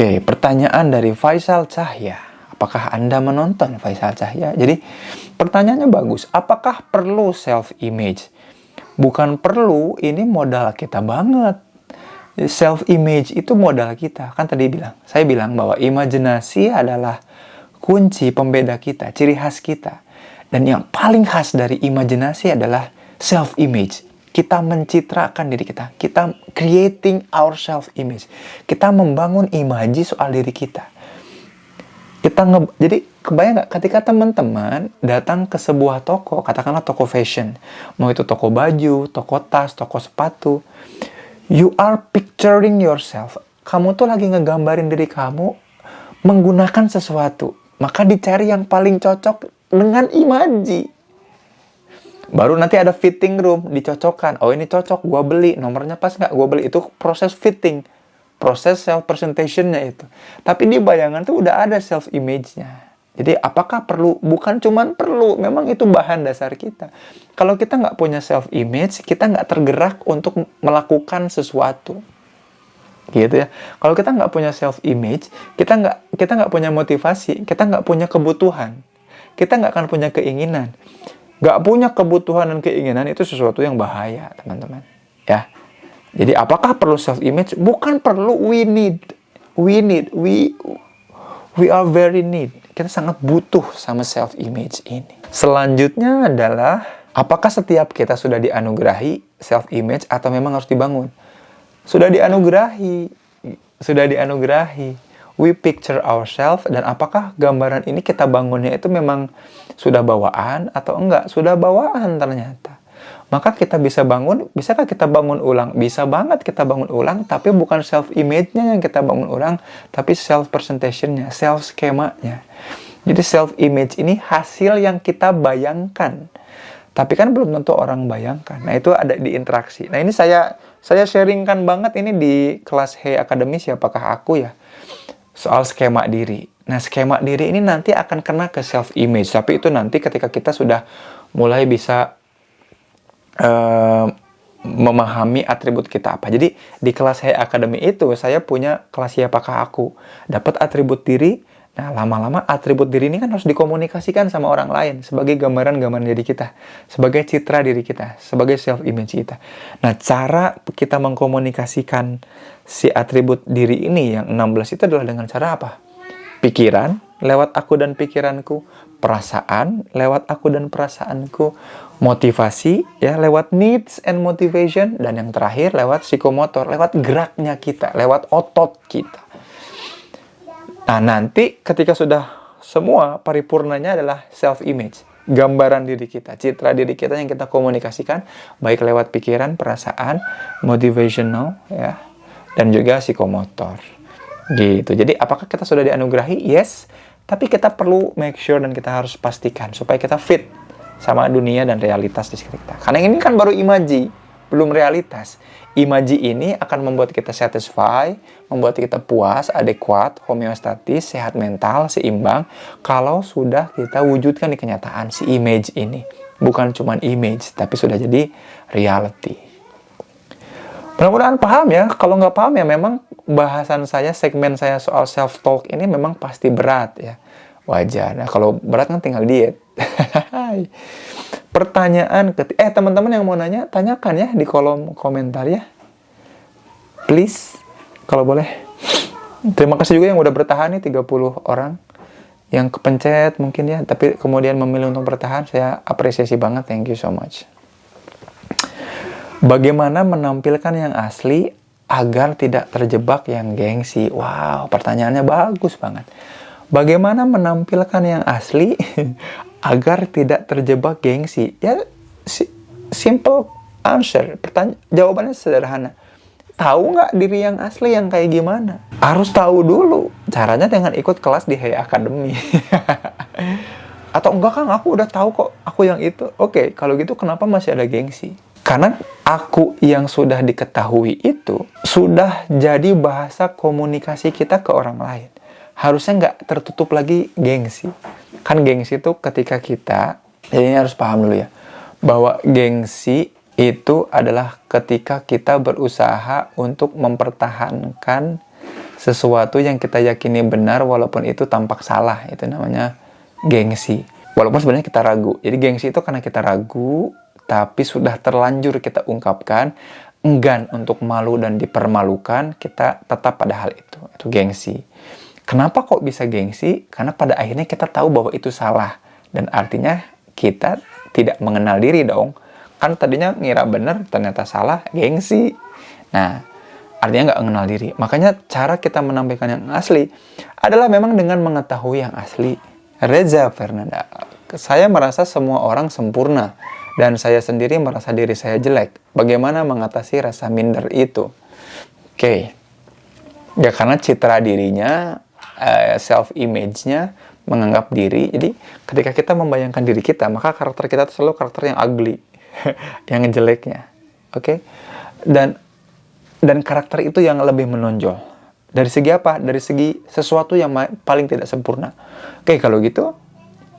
Oke, pertanyaan dari Faisal Cahya. Apakah Anda menonton Faisal Cahya? Jadi, pertanyaannya bagus. Apakah perlu self-image? Bukan perlu, ini modal kita banget. Self-image itu modal kita. Kan tadi saya bilang bahwa imajinasi adalah kunci pembeda kita, ciri khas kita. Dan yang paling khas dari imajinasi adalah self-image. Kita mencitrakan diri kita. Kita creating our self-image. Kita membangun imaji soal diri kita. Jadi kebayang nggak ketika teman-teman datang ke sebuah toko, katakanlah toko fashion, mau itu toko baju, toko tas, toko sepatu, you are picturing yourself. Kamu tuh lagi ngegambarin diri kamu menggunakan sesuatu. Maka dicari yang paling cocok dengan imaji. Baru nanti ada fitting room, dicocokkan. Oh ini cocok, gua beli. Nomornya pas nggak? Gua beli. Itu proses fitting. Proses self-presentation-nya itu. Tapi di bayangan tuh udah ada self-image-nya. Jadi apakah perlu? Bukan cuman perlu. Memang itu bahan dasar kita. Kalau kita nggak punya self-image, kita nggak tergerak untuk melakukan sesuatu. Gitu ya. Kalau kita nggak punya self-image, kita nggak punya motivasi, kita nggak punya kebutuhan. Kita nggak akan punya keinginan. Gak punya kebutuhan dan keinginan itu sesuatu yang bahaya, teman-teman. Ya. Jadi apakah perlu self-image? Bukan perlu, we need. We are very need. Kita sangat butuh sama self-image ini. Selanjutnya adalah, apakah setiap kita sudah dianugerahi self-image atau memang harus dibangun? Sudah dianugerahi. We picture ourselves, dan apakah gambaran ini kita bangunnya itu memang sudah bawaan atau enggak? Sudah bawaan ternyata. Maka kita bisa bangun, bisakah kita bangun ulang? Bisa banget kita bangun ulang, tapi bukan self-image-nya yang kita bangun ulang, tapi self-presentation-nya, self-skemanya. Jadi self-image ini hasil yang kita bayangkan. Tapi kan belum tentu orang bayangkan. Nah itu ada di interaksi. Nah ini saya sharingkan banget ini di kelas Hey Academy, siapakah aku ya? Soal skema diri. Nah, skema diri ini nanti akan kena ke self-image. Tapi itu nanti ketika kita sudah mulai bisa memahami atribut kita apa. Jadi, di kelas Hey Academy itu, saya punya kelas siapakah aku. Dapat atribut diri. Nah, lama-lama atribut diri ini kan harus dikomunikasikan sama orang lain. Sebagai gambaran-gambaran diri kita. Sebagai citra diri kita. Sebagai self-image kita. Nah, cara kita mengkomunikasikan si atribut diri ini yang 16 itu adalah dengan cara apa? Pikiran, lewat aku dan pikiranku. Perasaan, lewat aku dan perasaanku. Motivasi, ya lewat needs and motivation. Dan yang terakhir, lewat psikomotor. Lewat geraknya kita, lewat otot kita. Nah, nanti ketika sudah semua, paripurnanya adalah self-image. Gambaran diri kita, citra diri kita yang kita komunikasikan, baik lewat pikiran, perasaan, motivational, ya, dan juga psikomotor. Gitu. Jadi, apakah kita sudah dianugerahi? Yes. Tapi kita perlu make sure dan kita harus pastikan supaya kita fit sama dunia dan realitas di sekitar kita. Karena ini kan baru imaji, belum realitas. Imaji ini akan membuat kita satisfy, membuat kita puas, adekuat, homeostatis, sehat mental, seimbang. Kalau sudah kita wujudkan di kenyataan si image ini. Bukan cuma image, tapi sudah jadi reality. Mudah-mudahan paham ya. Kalau nggak paham ya memang bahasan saya, segmen saya soal self-talk ini memang pasti berat ya. Wajar. Nah kalau berat kan tinggal diet. Pertanyaan teman-teman yang mau nanya, tanyakan ya di kolom komentar ya. Please, kalau boleh. Terima kasih juga yang udah bertahan nih 30 orang. Yang kepencet mungkin ya, tapi kemudian memilih untuk bertahan, saya apresiasi banget. Thank you so much. Bagaimana menampilkan yang asli agar tidak terjebak yang gengsi? Wow, pertanyaannya bagus banget. Bagaimana menampilkan yang asli agar tidak terjebak gengsi? Ya, simple answer. Jawabannya sederhana. Tahu nggak diri yang asli yang kayak gimana? Harus tahu dulu. Caranya dengan ikut kelas di Hey Academy. Atau enggak Kang, aku udah tahu kok aku yang itu. Oke, kalau gitu kenapa masih ada gengsi? Karena aku yang sudah diketahui itu sudah jadi bahasa komunikasi kita ke orang lain. Harusnya nggak tertutup lagi gengsi. Kan gengsi itu ketika kita, jadi ini harus paham dulu ya, bahwa gengsi itu adalah ketika kita berusaha untuk mempertahankan sesuatu yang kita yakini benar walaupun itu tampak salah. Itu namanya gengsi. Walaupun sebenarnya kita ragu. Jadi gengsi itu karena kita ragu, tapi sudah terlanjur kita ungkapkan, enggan untuk malu dan dipermalukan, kita tetap pada hal itu. Itu gengsi. Kenapa kok bisa gengsi? Karena pada akhirnya kita tahu bahwa itu salah. Dan artinya kita tidak mengenal diri dong. Kan tadinya ngira bener, ternyata salah, gengsi. Nah, artinya nggak mengenal diri. Makanya cara kita menampilkan yang asli adalah memang dengan mengetahui yang asli. Reza Fernanda, saya merasa semua orang sempurna. Dan saya sendiri merasa diri saya jelek. Bagaimana mengatasi rasa minder itu? Oke. Ya karena citra dirinya, self-image-nya, menganggap diri. Jadi ketika kita membayangkan diri kita, maka karakter kita itu selalu karakter yang ugly. Yang jeleknya. Oke. Dan karakter itu yang lebih menonjol. Dari segi apa? Dari segi sesuatu yang paling tidak sempurna. Oke, kalau gitu,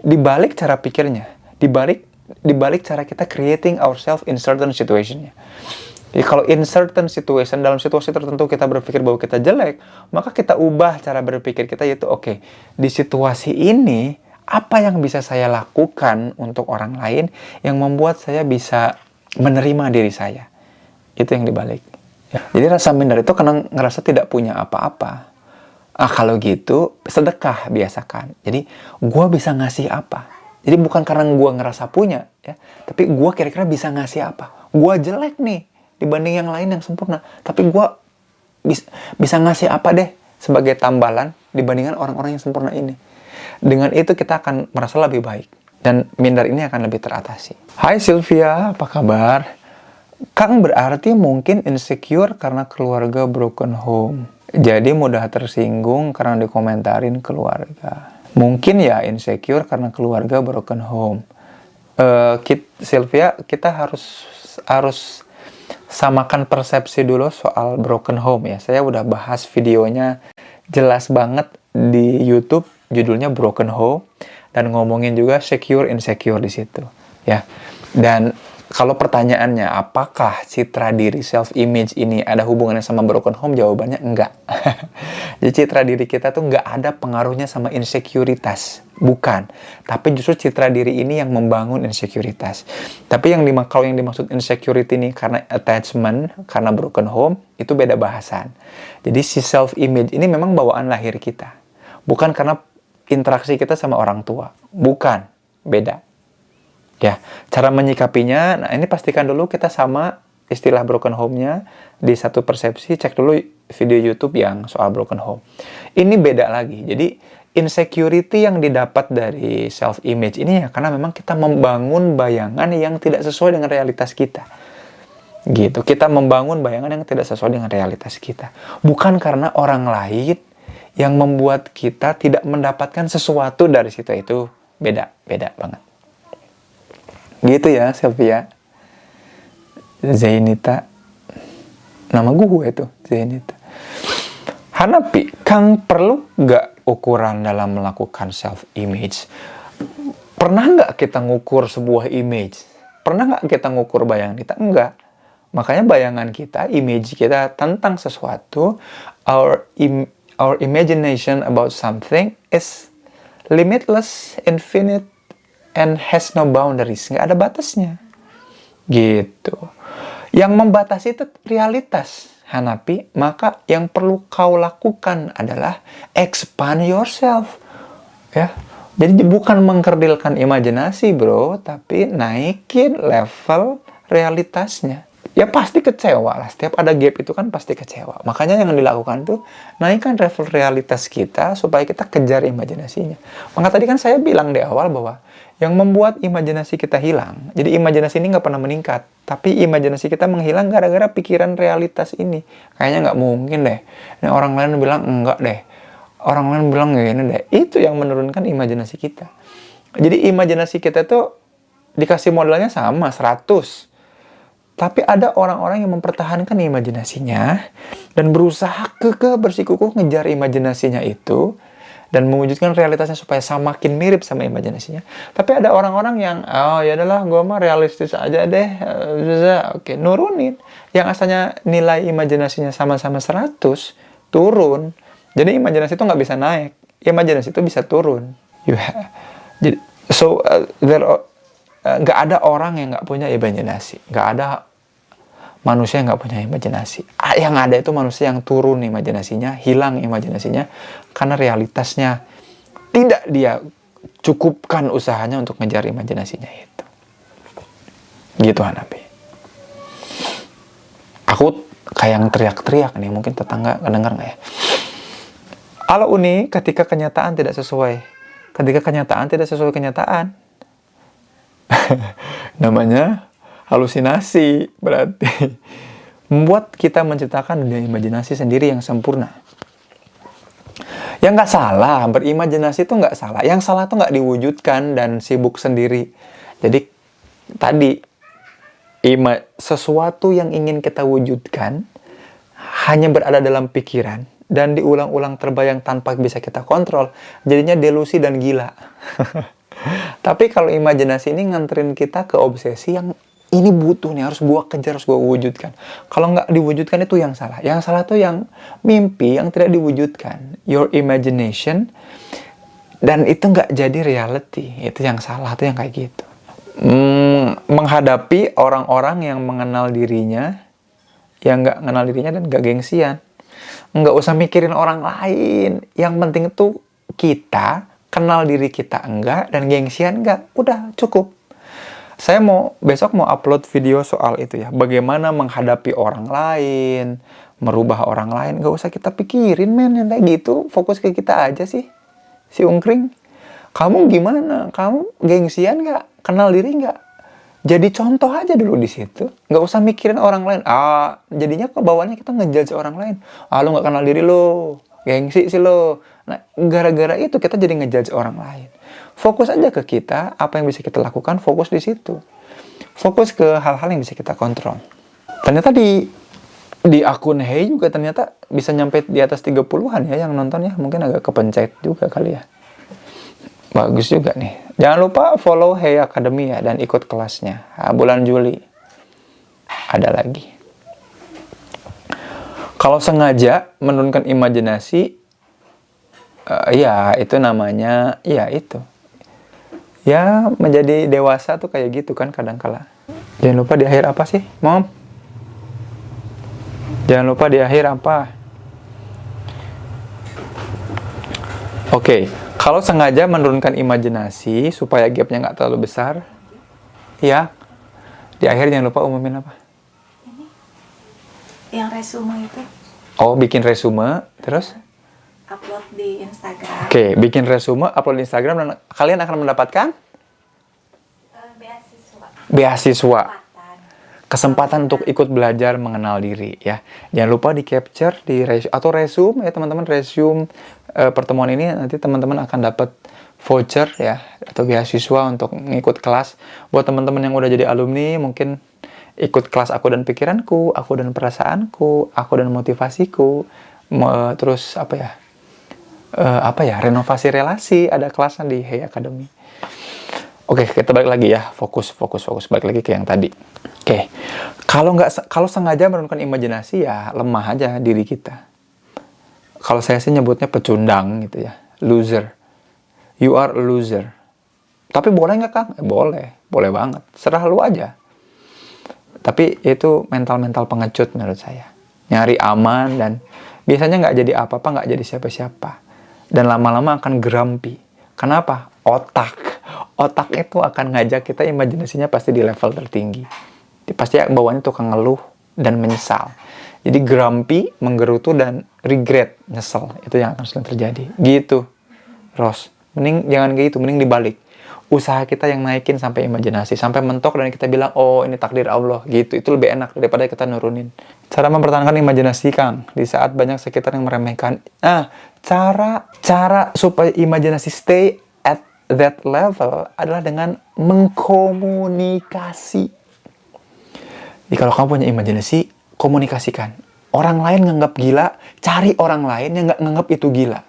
dibalik cara pikirnya, dibalik cara kita creating ourselves in certain situation-nya. Jadi kalau in certain situation, dalam situasi tertentu kita berpikir bahwa kita jelek, maka kita ubah cara berpikir kita, yaitu oke, di situasi ini, apa yang bisa saya lakukan untuk orang lain yang membuat saya bisa menerima diri saya. Itu yang dibalik. Ya. Jadi rasa minder itu karena ngerasa tidak punya apa-apa. Kalau gitu, sedekah biasakan. Jadi, gue bisa ngasih apa? Jadi bukan karena gue ngerasa punya, ya, tapi gue kira-kira bisa ngasih apa. Gue jelek nih dibanding yang lain yang sempurna, tapi gue bisa ngasih apa deh sebagai tambalan dibandingkan orang-orang yang sempurna ini. Dengan itu kita akan merasa lebih baik dan minder ini akan lebih teratasi. Hai Sylvia, apa kabar? Kang berarti mungkin insecure karena keluarga broken home. Jadi mudah tersinggung karena dikomentarin keluarga. Mungkin ya insecure karena keluarga broken home. Sylvia, kita harus samakan persepsi dulu soal broken home ya. Saya udah bahas videonya jelas banget di YouTube, judulnya Broken Home, dan ngomongin juga secure insecure di situ ya. Dan kalau pertanyaannya, apakah citra diri self-image ini ada hubungannya sama broken home? Jawabannya enggak. Jadi citra diri kita tuh enggak ada pengaruhnya sama insekuritas. Bukan. Tapi justru citra diri ini yang membangun insekuritas. Tapi kalau yang dimaksud insecurity ini karena attachment, karena broken home, itu beda bahasan. Jadi si self-image ini memang bawaan lahir kita. Bukan karena interaksi kita sama orang tua. Bukan. Beda. Ya, cara menyikapinya, nah ini pastikan dulu kita sama istilah broken home-nya di satu persepsi, cek dulu video YouTube yang soal broken home. Ini beda lagi, jadi insecurity yang didapat dari self-image ini ya karena memang kita membangun bayangan yang tidak sesuai dengan realitas kita. Gitu, kita membangun bayangan yang tidak sesuai dengan realitas kita. Bukan karena orang lain yang membuat kita tidak mendapatkan sesuatu dari situ, itu beda banget. Gitu ya, Sylvia. Zainita. Nama gue itu, Zainita. Hanapi, Kang perlu nggak ukuran dalam melakukan self-image? Pernah nggak kita ngukur sebuah image? Pernah nggak kita ngukur bayangan kita? Enggak. Makanya bayangan kita, image kita tentang sesuatu, our imagination about something is limitless, infinite, and has no boundaries. Nggak ada batasnya. Gitu. Yang membatasi itu realitas, Hanapi. Maka yang perlu kau lakukan adalah expand yourself. Ya. Jadi bukan mengkerdilkan imajinasi, bro. Tapi naikin level realitasnya. Ya pasti kecewa lah. Setiap ada gap itu kan pasti kecewa. Makanya yang dilakukan tuh naikkan level realitas kita supaya kita kejar imajinasinya. Maka tadi kan saya bilang di awal bahwa yang membuat imajinasi kita hilang. Jadi imajinasi ini nggak pernah meningkat. Tapi imajinasi kita menghilang gara-gara pikiran realitas ini. Kayaknya nggak mungkin deh. Ini orang lain bilang enggak deh. Orang lain bilang gini deh. Itu yang menurunkan imajinasi kita. Jadi imajinasi kita tuh dikasih modelnya sama, 100. Tapi ada orang-orang yang mempertahankan imajinasinya dan berusaha bersikukuh ngejar imajinasinya itu dan mewujudkan realitasnya supaya semakin mirip sama imajinasinya. Tapi ada orang-orang yang, ya adalah gue mah realistis aja deh, oke, nurunin. Yang asalnya nilai imajinasinya sama-sama 100, turun. Jadi imajinasi itu nggak bisa naik, imajinasi itu bisa turun. Jadi, nggak ada orang yang nggak punya imajinasi, nggak ada manusia yang nggak punya imajinasi. Yang ada itu manusia yang turun imajinasinya, hilang imajinasinya, karena realitasnya tidak dia cukupkan usahanya untuk ngejar imajinasinya itu. Gitu Hanafi. Aku kayak yang teriak-teriak nih, mungkin tetangga kedengar nggak ya? Halo Uni, ketika kenyataan tidak sesuai kenyataan, namanya halusinasi, berarti membuat kita menciptakan dunia imajinasi sendiri yang sempurna. Yang nggak salah, berimajinasi itu nggak salah. Yang salah itu nggak diwujudkan dan sibuk sendiri. Jadi tadi sesuatu yang ingin kita wujudkan hanya berada dalam pikiran dan diulang-ulang terbayang tanpa bisa kita kontrol, jadinya delusi dan gila. Tapi kalau imajinasi ini nganterin kita ke obsesi yang ini butuh nih, harus gua kejar, harus gua wujudkan. Kalau nggak diwujudkan itu yang salah. Yang salah tuh yang mimpi yang tidak diwujudkan, your imagination, dan itu nggak jadi reality. Itu yang salah, tuh yang kayak gitu. Menghadapi orang-orang yang mengenal dirinya, yang nggak mengenal dirinya dan nggak gengsian. Nggak usah mikirin orang lain. Yang penting tuh kita kenal diri kita enggak dan gengsian enggak. Udah cukup. Saya besok mau upload video soal itu ya. Bagaimana menghadapi orang lain, merubah orang lain. Nggak usah kita pikirin men yang kayak gitu. Fokus ke kita aja sih. Si Ungkring. Kamu gimana? Kamu gengsian nggak? Kenal diri nggak? Jadi contoh aja dulu di situ. Nggak usah mikirin orang lain. Jadinya kebawaannya kita ngejudge orang lain. Lu nggak kenal diri lo. Gengsi sih lo. Nah, gara-gara itu kita jadi ngejudge orang lain. Fokus aja ke kita, apa yang bisa kita lakukan, fokus di situ. Fokus ke hal-hal yang bisa kita kontrol. Ternyata di akun Hey juga ternyata bisa nyampe di atas 30-an ya yang nonton ya. Mungkin agak kepencet juga kali ya. Bagus juga nih. Jangan lupa follow Hey Academy ya dan ikut kelasnya. Bulan Juli ada lagi. Kalau sengaja menurunkan imajinasi, ya itu namanya, ya itu. Ya menjadi dewasa tuh kayak gitu kan kadang-kala. Jangan lupa di akhir apa sih, Mom? Jangan lupa di akhir apa? Oke. Kalau sengaja menurunkan imajinasi supaya gapnya nggak terlalu besar, ya, di akhir jangan lupa umumin apa? Ini, yang resume itu. Oh, bikin resume, terus? Upload di Instagram. Oke, bikin resume, upload di Instagram, dan kalian akan mendapatkan? Beasiswa. Kesempatan untuk ikut belajar mengenal diri ya. Jangan lupa di capture di resume ya teman-teman, resume pertemuan ini nanti teman-teman akan dapat voucher ya atau beasiswa untuk ngikut kelas. Buat teman-teman yang udah jadi alumni mungkin ikut kelas Aku dan Pikiranku, Aku dan Perasaanku, Aku dan Motivasiku, terus renovasi relasi, ada kelasnya di Hey Academy. Oke, kita balik lagi ya, fokus balik lagi ke yang tadi. Oke, kalau sengaja menurunkan imajinasi ya lemah aja diri kita. Kalau saya sih nyebutnya pecundang gitu ya, loser. You are a loser. Tapi boleh nggak Kang? Boleh banget. Serah lu aja. Tapi itu mental pengecut menurut saya. Nyari aman dan biasanya nggak jadi apa-apa, nggak jadi siapa-siapa. Dan lama-lama akan grumpy. Kenapa? Otak itu akan ngajak kita, imajinasinya pasti di level tertinggi. Pasti bawaannya tukang ngeluh dan menyesal. Jadi grumpy, menggerutu, dan regret, nyesel. Itu yang akan sering terjadi. Gitu, Ros. Mending jangan kayak gitu, mending dibalik. Usaha kita yang naikin sampai imajinasi, sampai mentok dan kita bilang, oh ini takdir Allah. Gitu, itu lebih enak daripada kita nurunin. Cara mempertahankan imajinasi, Kang, di saat banyak sekitar yang meremehkan. Cara supaya imajinasi stay at that level adalah dengan mengkomunikasi. Jadi kalau kamu punya imajinasi, komunikasikan. Orang lain nganggap gila, cari orang lain yang nggak nganggap itu gila.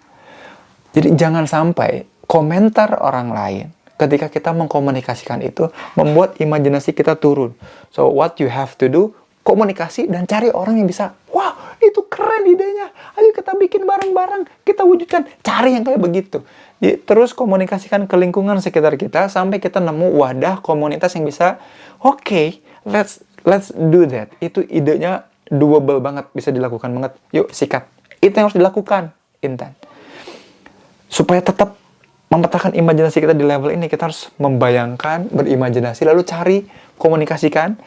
Jadi jangan sampai komentar orang lain ketika kita mengkomunikasikan itu membuat imajinasi kita turun. So what you have to do, komunikasi dan cari orang yang bisa, wah itu keren idenya. Ayo kita bikin bareng-bareng, kita wujudkan. Cari yang kayak begitu. Jadi, terus komunikasikan ke lingkungan sekitar kita sampai kita nemu wadah komunitas yang bisa, oke, let's do that. Itu idenya doable banget, bisa dilakukan banget. Yuk, sikat. Itu yang harus dilakukan, Intan. Supaya tetap memetakan imajinasi kita di level ini, kita harus membayangkan, berimajinasi, lalu cari, komunikasikan.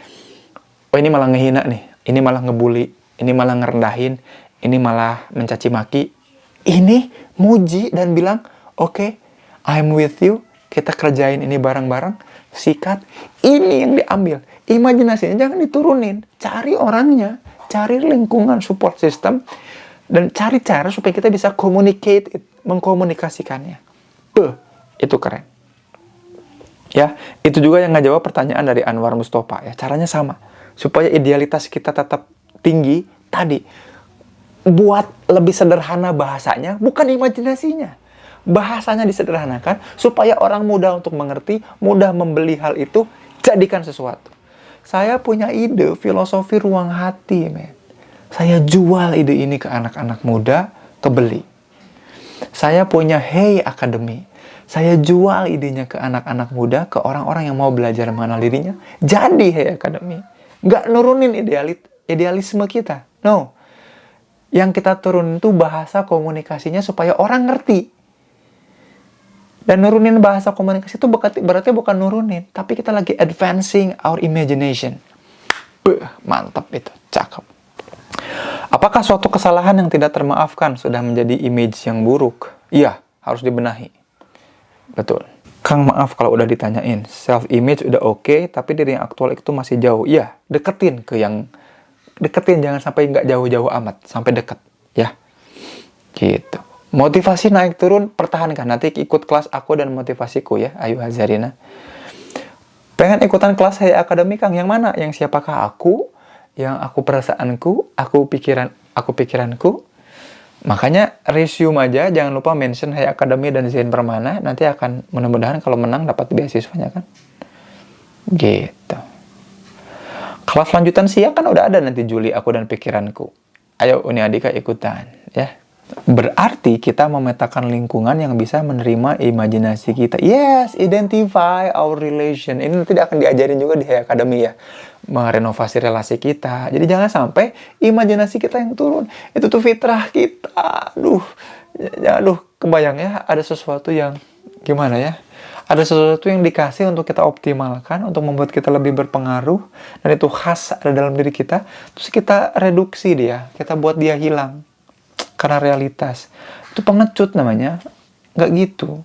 Oh, ini malah ngehina nih, ini malah ngebully, ini malah ngerendahin, ini malah mencaci maki. Ini muji dan bilang, oke, I'm with you, kita kerjain ini bareng-bareng, sikat. Ini yang diambil. Imajinasinya jangan diturunin, cari orangnya, cari lingkungan support system, dan cari cara supaya kita bisa mengkomunikasikannya. Itu keren. Ya, itu juga yang ngejawab pertanyaan dari Anwar Mustafa ya. Caranya sama. Supaya idealitas kita tetap tinggi tadi. Buat lebih sederhana bahasanya, bukan imajinasinya. Bahasanya disederhanakan supaya orang mudah untuk mengerti, mudah membeli hal itu, jadikan sesuatu. Saya punya ide filosofi ruang hati, men. Saya jual ide ini ke anak-anak muda, kebeli. Saya punya Hey Academy. Saya jual idenya ke anak-anak muda, ke orang-orang yang mau belajar mengenal dirinya. Jadi Hey Academy. Nggak nurunin idealisme kita. No. Yang kita turunin itu bahasa komunikasinya supaya orang ngerti. Dan nurunin bahasa komunikasi itu berarti bukan nurunin. Tapi kita lagi advancing our imagination. Mantap itu. Cakep. Apakah suatu kesalahan yang tidak termaafkan sudah menjadi image yang buruk? Iya, harus dibenahi. Betul. Kang, maaf kalau udah ditanyain. Self-image udah oke, tapi diri yang aktual itu masih jauh. Iya, deketin, jangan sampai nggak jauh-jauh amat. Sampai deket, ya. Gitu. Motivasi naik turun, pertahankan. Nanti ikut kelas aku dan motivasiku ya, Ayu Hazarina. Pengen ikutan kelas Hey Academy, Kang? Yang mana? Yang siapakah aku? Yang aku perasaanku, aku pikiranku. Makanya resume aja, jangan lupa mention Hey Academy dan Zain Permana. Nanti akan mudah-mudahan kalau menang dapat beasiswanya kan. Gitu. Kelas lanjutan siang kan udah ada nanti Juli, aku dan pikiranku. Ayo Uni Adika ikutan ya. Berarti kita memetakan lingkungan yang bisa menerima imajinasi kita. Yes, identify our relation. Ini nanti akan diajarin juga di Hey Academy ya. Merenovasi relasi kita. Jadi jangan sampai imajinasi kita yang turun. Itu tuh fitrah kita. Aduh, kebayang ya ada sesuatu yang gimana ya? Ada sesuatu yang dikasih untuk kita optimalkan, untuk membuat kita lebih berpengaruh, dan itu khas ada dalam diri kita. Terus kita reduksi dia, kita buat dia hilang. Karena realitas. Itu pengecut namanya. Nggak gitu.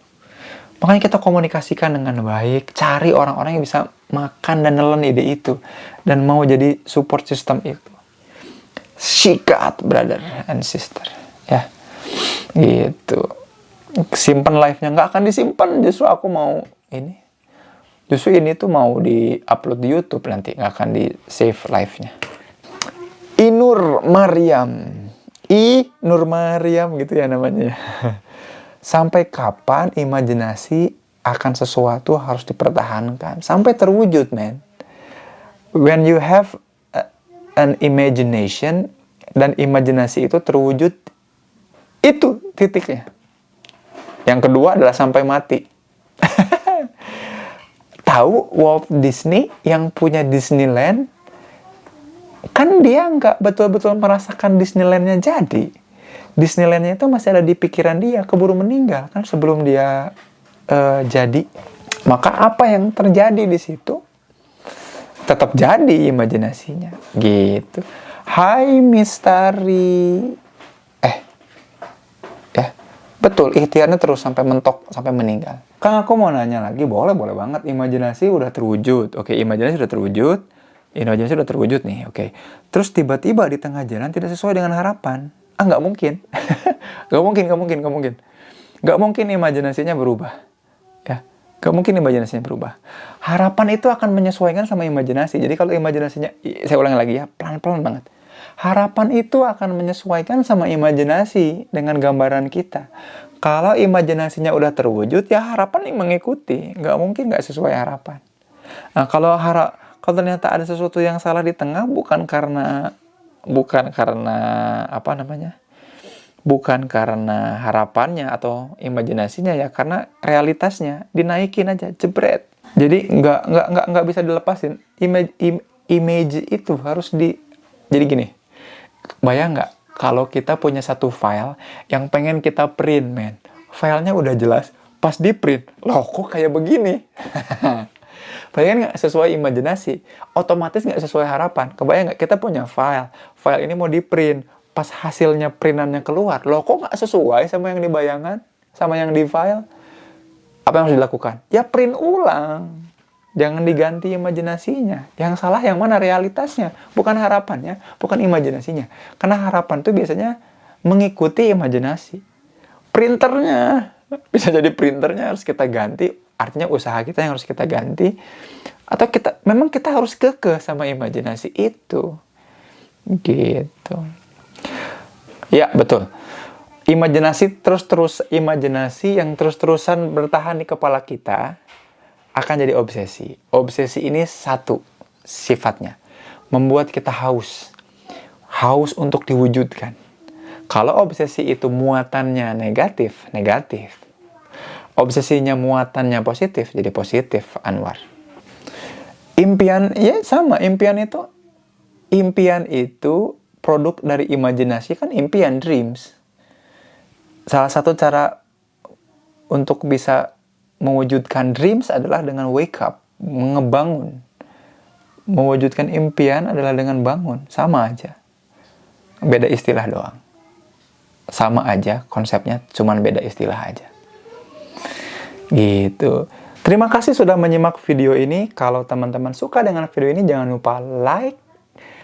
Makanya kita komunikasikan dengan baik, cari orang-orang yang bisa makan dan nelen ide itu, dan mau jadi support system itu. Sikat, brother and sister. Ya, gitu. Simpan live-nya. Nggak akan disimpan, justru aku mau ini. Justru ini tuh mau di-upload di YouTube nanti, nggak akan di-save live-nya. Inur Mariam. Nur Mariam gitu ya namanya. Sampai kapan imajinasi akan sesuatu harus dipertahankan? Sampai terwujud, man. When you have an imagination, dan imajinasi itu terwujud, itu titiknya. Yang kedua adalah sampai mati. Tahu Walt Disney yang punya Disneyland? Kan dia nggak betul-betul merasakan Disneyland-nya jadi. Disneyland-nya itu masih ada di pikiran dia, keburu meninggal kan sebelum dia jadi. Maka apa yang terjadi di situ tetap jadi imajinasinya, gitu. Hai Mistari. Ya, betul, ikhtiarnya terus sampai mentok, sampai meninggal. Kang, aku mau nanya lagi, boleh banget. Imajinasi udah terwujud. Oke, imajinasi udah terwujud. Imajinasi udah terwujud nih, oke. Terus tiba-tiba di tengah jalan tidak sesuai dengan harapan. Nggak mungkin. Nggak mungkin. Nggak mungkin imajinasinya berubah. Ya, nggak mungkin imajinasinya berubah. Harapan itu akan menyesuaikan sama imajinasi. Jadi kalau imajinasinya, saya ulangi lagi ya, pelan-pelan banget. Harapan itu akan menyesuaikan sama imajinasi dengan gambaran kita. Kalau imajinasinya udah terwujud, ya harapan yang mengikuti. Nggak mungkin nggak sesuai harapan. Nah, kalau ternyata ada sesuatu yang salah di tengah, bukan karena bukan karena apa namanya, bukan karena harapannya atau imajinasinya ya, karena realitasnya dinaikin aja, jebret. Jadi nggak bisa dilepasin. Image itu harus jadi gini. Bayang nggak kalau kita punya satu file yang pengen kita print, men. Filenya udah jelas, pas di print, loh kok kayak begini? Bayangin nggak sesuai imajinasi, otomatis nggak sesuai harapan. Kebayang nggak kita punya file ini mau di print, pas hasilnya printannya keluar, loh kok nggak sesuai sama yang dibayangkan, sama yang di file? Apa yang harus dilakukan? Ya print ulang. Jangan diganti imajinasinya. Yang salah yang mana? Realitasnya. Bukan harapannya, bukan imajinasinya. Karena harapan tuh biasanya mengikuti imajinasi. Printernya, bisa jadi printernya harus kita ganti. Artinya usaha kita yang harus kita ganti. Atau memang kita harus kekeh sama imajinasi itu. Gitu. Ya, betul. Imajinasi yang terus-terusan bertahan di kepala kita akan jadi obsesi. Obsesi ini satu sifatnya, membuat kita haus untuk diwujudkan. Kalau obsesi itu muatannya negatif. Obsesinya muatannya positif, jadi positif, Anwar. Impian, ya sama, impian itu produk dari imajinasi, kan impian, dreams. Salah satu cara untuk bisa mewujudkan dreams adalah dengan wake up, ngebangun. Mewujudkan impian adalah dengan bangun, sama aja. Beda istilah doang. Sama aja konsepnya, cuman beda istilah aja. Gitu. Terima kasih sudah menyimak video ini. Kalau teman-teman suka dengan video ini, jangan lupa like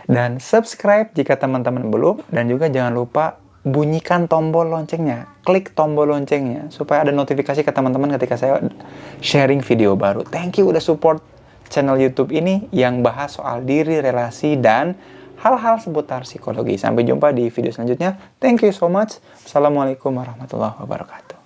dan subscribe jika teman-teman belum. Dan juga jangan lupa bunyikan tombol loncengnya, klik tombol loncengnya supaya ada notifikasi ke teman-teman ketika saya sharing video baru. Thank you udah support channel YouTube ini yang bahas soal diri, relasi, dan hal-hal seputar psikologi. Sampai jumpa di video selanjutnya. Thank you so much. Assalamualaikum warahmatullahi wabarakatuh.